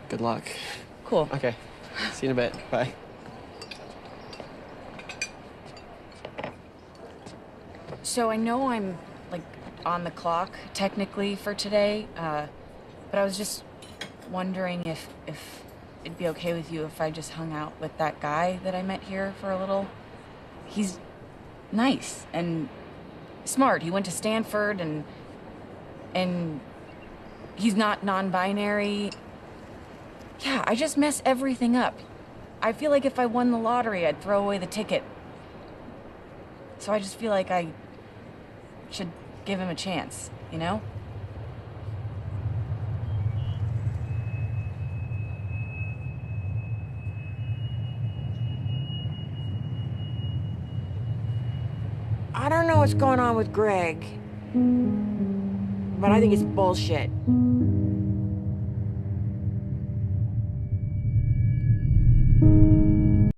Good luck. Cool. Okay. See you in a bit. Bye. So I know I'm, like, on the clock, technically, for today, but I was just wondering if it'd be okay with you if I just hung out with that guy that I met here for a little. He's nice and smart. He went to Stanford and he's not non-binary. Yeah, I just mess everything up. I feel like if I won the lottery, I'd throw away the ticket. So I just feel like I should give him a chance, you know? I don't know what's going on with Greg, but I think it's bullshit.